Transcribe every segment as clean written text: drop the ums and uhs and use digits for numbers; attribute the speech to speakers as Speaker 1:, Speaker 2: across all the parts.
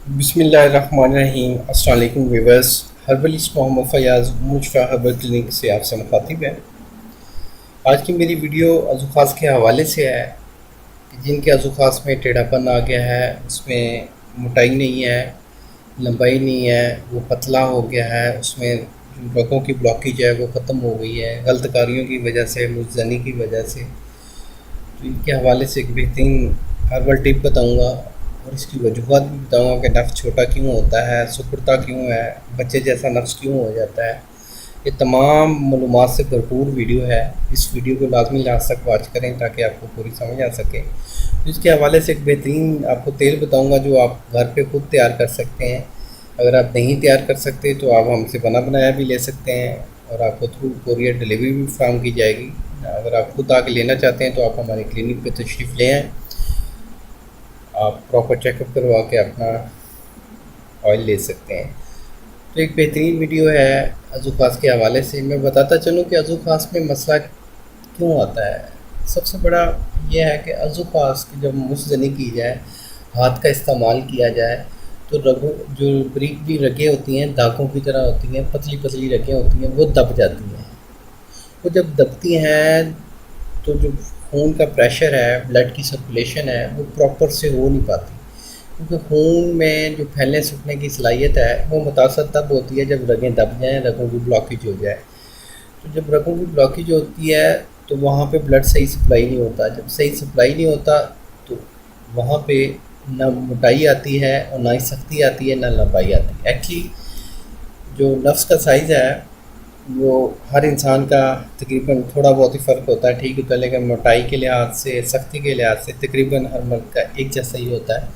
Speaker 1: بسم اللہ الرحمن الرحیم۔ السلام علیکم ویورز، ہربلسٹ محمد فیاض مشفا ہربل کلینک سے آپ سے مخاطب ہے۔ آج کی میری ویڈیو عضوخاص کے حوالے سے ہے کہ جن کے عضوخاص میں ٹیڑھا پن آ گیا ہے، اس میں موٹائی نہیں ہے، لمبائی نہیں ہے، وہ پتلا ہو گیا ہے، اس میں جو رگوں کی بلاکیج ہے وہ ختم ہو گئی ہے غلط کاریوں کی وجہ سے، مجزنی کی وجہ سے۔ تو ان کے حوالے سے ایک بہترین ہربل ٹپ بتاؤں گا اور اس کی وجوہات بھی بتاؤں گا کہ نفس چھوٹا کیوں ہوتا ہے، سکڑتا کیوں ہے، بچے جیسا نفس کیوں ہو جاتا ہے۔ یہ تمام معلومات سے بھرپور ویڈیو ہے، اس ویڈیو کو لازمی لاسٹ تک واچ کریں تاکہ آپ کو پوری سمجھ آ سکے۔ اس کے حوالے سے ایک بہترین آپ کو تیل بتاؤں گا جو آپ گھر پہ خود تیار کر سکتے ہیں۔ اگر آپ نہیں تیار کر سکتے تو آپ ہم سے بنا بنایا بھی لے سکتے ہیں اور آپ کو تھرو کوریئر ڈلیوری بھی فراہم کی جائے گی۔ اگر آپ خود آ کے لینا چاہتے ہیں تو آپ ہمارے کلینک پہ تشریف لے آئیں، آپ پراپر چیک اپ کروا کے اپنا آئل لے سکتے ہیں۔ تو ایک بہترین ویڈیو ہے عضوخاص کے حوالے سے۔ میں بتاتا چلوں کہ عضوخاص میں مسئلہ کیوں آتا ہے۔ سب سے بڑا یہ ہے کہ عضوخاص کی جب مشزنی کی جائے، ہاتھ کا استعمال کیا جائے تو رگوں جو بریک بھی رگیں ہوتی ہیں دھاگوں کی طرح ہوتی ہیں، پتلی پتلی رگیں ہوتی ہیں، وہ دب جاتی ہیں۔ وہ جب دبتی ہیں تو جو خون کا پریشر ہے، بلڈ کی سرکولیشن ہے، وہ پراپر سے ہو نہیں پاتی، کیونکہ خون میں جو پھیلنے سکنے کی صلاحیت ہے وہ متاثر تب ہوتی ہے جب رگیں دب جائیں، رگوں کی بلاکیج ہو جائے۔ تو جب رگوں کی بلاکیج ہوتی ہے تو وہاں پہ بلڈ صحیح سپلائی نہیں ہوتا، جب صحیح سپلائی نہیں ہوتا تو وہاں پہ نہ موٹائی آتی ہے اور نہ ہی سختی آتی ہے، نہ لمبائی آتی ہے۔ ایکچولی جو نفس کا سائز ہے وہ ہر انسان کا تقریباً تھوڑا بہت ہی فرق ہوتا ہے، ٹھیک ہوتا ہے، لیکن موٹائی کے لحاظ سے، سختی کے لحاظ سے تقریباً ہر مرد کا ایک جیسا ہی ہوتا ہے۔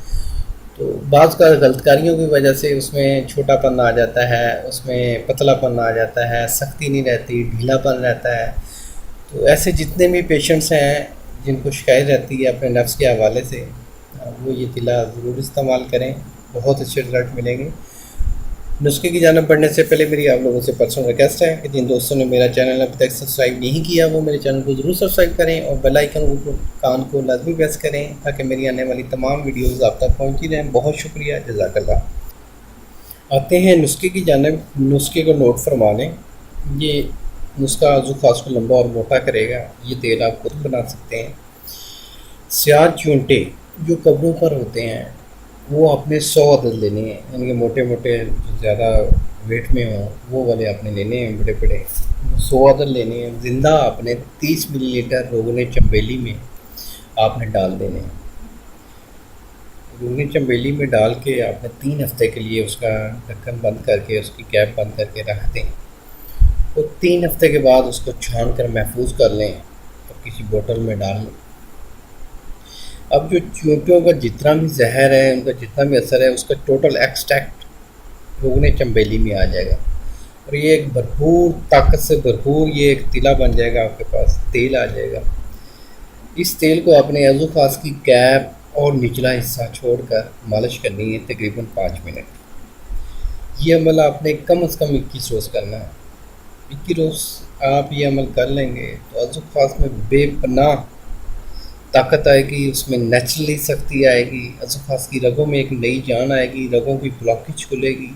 Speaker 1: تو بعض کا غلط کاریوں کی وجہ سے اس میں چھوٹا پن آ جاتا ہے، اس میں پتلا پن آ جاتا ہے، سختی نہیں رہتی، ڈھیلا پن رہتا ہے۔ تو ایسے جتنے بھی پیشنٹس ہیں جن کو شکایت رہتی ہے اپنے نفس کے حوالے سے، وہ یہ تلا ضرور استعمال کریں، بہت اچھے رزلٹ ملیں گے۔ نسخے کی جانب بڑھنے سے پہلے میری آپ لوگوں سے پرسنل ریکویسٹ ہے کہ جن دوستوں نے میرا چینل ابھی تک سبسکرائب نہیں کیا وہ میرے چینل کو ضرور سبسکرائب کریں اور بیل آئیکن کو کان کو لازمی پریس کریں تاکہ میری آنے والی تمام ویڈیوز آپ تک پہنچی رہیں۔ بہت شکریہ، جزاک اللہ۔ آتے ہیں نسخے کی جانب۔ نسخے کو نوٹ فرما لیں۔ یہ نسخہ عضوخاص کو لمبا اور موٹا کرے گا۔ یہ تیل آپ خود بنا سکتے ہیں۔ سیاہ چونٹے جو قبروں پر ہوتے ہیں وہ آپ نے 100 عدد لینے ہیں، یعنی کہ موٹے موٹے جو زیادہ ویٹ میں ہوں وہ والے آپ نے لینے ہیں، بڑے بڑے 100 عدد لینے ہیں۔ زندہ آپ نے 30 ملی لیٹر روغن چنبیلی میں آپ نے ڈال دینے ہیں۔ روغن چنبیلی میں ڈال کے آپ نے 3 ہفتے کے لیے اس کا ڈھکن بند کر کے، اس کی کیپ بند کر کے رکھ دیں اور 3 ہفتے کے بعد اس کو چھان کر محفوظ کر لیں اور کسی بوتل میں ڈال لیں۔ اب جو چونٹیوں کا جتنا بھی زہر ہے، ان کا جتنا بھی اثر ہے، اس کا ٹوٹل ایکسٹریکٹ روغن چنبیلی میں آ جائے گا اور یہ ایک بھرپور طاقت سے بھرپور یہ ایک تلا بن جائے گا، آپ کے پاس تیل آ جائے گا۔ اس تیل کو اپنے عضوخاص کی کیپ اور نچلا حصہ چھوڑ کر مالش کرنی ہے تقریباً 5 منٹ۔ یہ عمل آپ نے کم از کم 21 روز کرنا ہے۔ 21 روز آپ یہ عمل کر لیں گے تو عضوخاص میں بے پناہ طاقت آئے گی، اس میں نیچرلی سختی آئے گی، عضوخاص کی رگوں میں ایک نئی جان آئے گی، رگوں کی بلاکیج کھلے گی،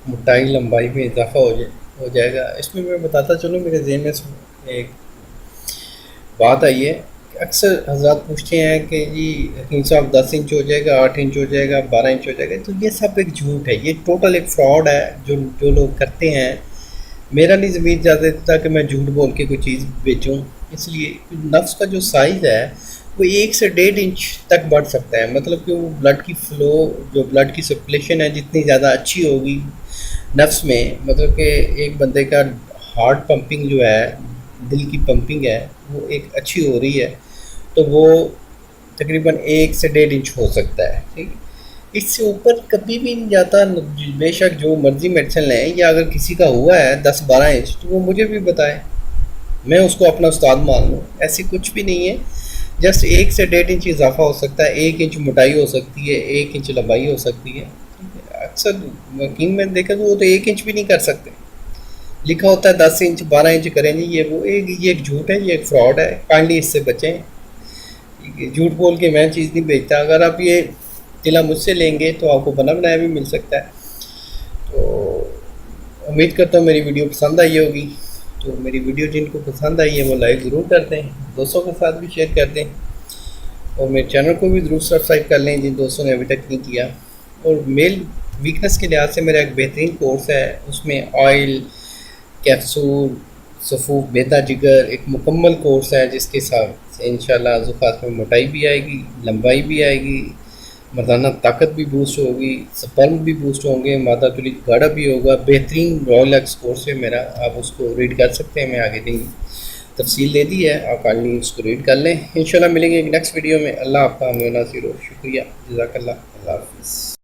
Speaker 1: موٹائی لمبائی میں اضافہ ہو جائے گا۔ اس میں بتاتا چلوں، میرے ذہن میں ایک بات آئی ہے کہ اکثر حضرات پوچھتے ہیں کہ جی حکیم صاحب 10 انچ ہو جائے گا، 8 انچ ہو جائے گا، 12 انچ ہو جائے گا۔ تو یہ سب ایک جھوٹ ہے، یہ ٹوٹل ایک فراڈ ہے جو لوگ کرتے ہیں۔ میرا نہیں ضمیر اجازت دیتا کہ میں جھوٹ بول کے کوئی چیز بیچوں، اس لیے نفس کا جو سائز ہے وہ 1 سے 1.5 انچ تک بڑھ سکتا ہے۔ مطلب کہ وہ بلڈ کی فلو، جو بلڈ کی سرکولیشن ہے جتنی زیادہ اچھی ہوگی نفس میں، مطلب کہ ایک بندے کا ہارٹ پمپنگ جو ہے، دل کی پمپنگ ہے، وہ ایک اچھی ہو رہی ہے تو وہ تقریباً 1 سے 1.5 انچ ہو سکتا ہے، ٹھیک ہے۔ اس سے اوپر کبھی بھی نہیں جاتا، بے شک جو مرضی میڈیسن لیں، یا اگر کسی کا ہوا ہے 10-12 انچ تو وہ مجھے بھی بتائے، میں اس کو اپنا استاد مان لوں۔ ایسی کچھ بھی نہیں ہے، جسٹ 1 سے 1.5 انچ اضافہ ہو سکتا ہے، 1 انچ موٹائی ہو سکتی ہے، 1 انچ لمبائی ہو سکتی ہے۔ اکثر وکیل میں دیکھا تو وہ تو 1 انچ بھی نہیں کر سکتے، لکھا ہوتا ہے 10 انچ 12 انچ کریں گے، یہ ایک جھوٹ ہے، یہ ایک فراڈ ہے، کائنڈلی اس سے بچیں۔ جھوٹ بول کے میں چیز نہیں بیچتا۔ اگر آپ یہ تلا مجھ سے لیں گے تو آپ کو بنا بنایا بھی مل سکتا ہے. تو امید کرتا ہوں میری ویڈیو پسند آئی ہوگی. تو میری ویڈیو جن کو پسند آئی ہے وہ لائک ضرور کر دیں, دوستوں کے ساتھ بھی شیئر کر دیں, اور میرے چینل کو بھی ضرور سبسکرائب کر لیں جن دوستوں نے ابھی تک نہیں کیا. اور میل ویکنس کے لحاظ سے میرا ایک بہترین کورس ہے, اس میں آئل, کیپسول, صفوف, بیتا جگر ایک مکمل کورس ہے جس کے ساتھ انشاءاللہ ذوقات میں موٹائی بھی آئے گی, لمبائی بھی آئے گی, مردانہ طاقت بھی بوسٹ ہوگی, سپرم بھی بوسٹ ہوں گے, مادہ تولی گاڑا بھی ہوگا. بہترین رائل ایکس کورس ہے میرا, آپ اس کو ریڈ کر سکتے ہیں, میں آگے دیں تفصیل دے دی ہے, آپ کالنی اس کو ریڈ کر لیں. انشاءاللہ ملیں گے ایک نیکسٹ ویڈیو میں. اللہ آپ کا ہمیں ناصر ہو. شکریہ, جزاک اللہ, اللہ حافظ.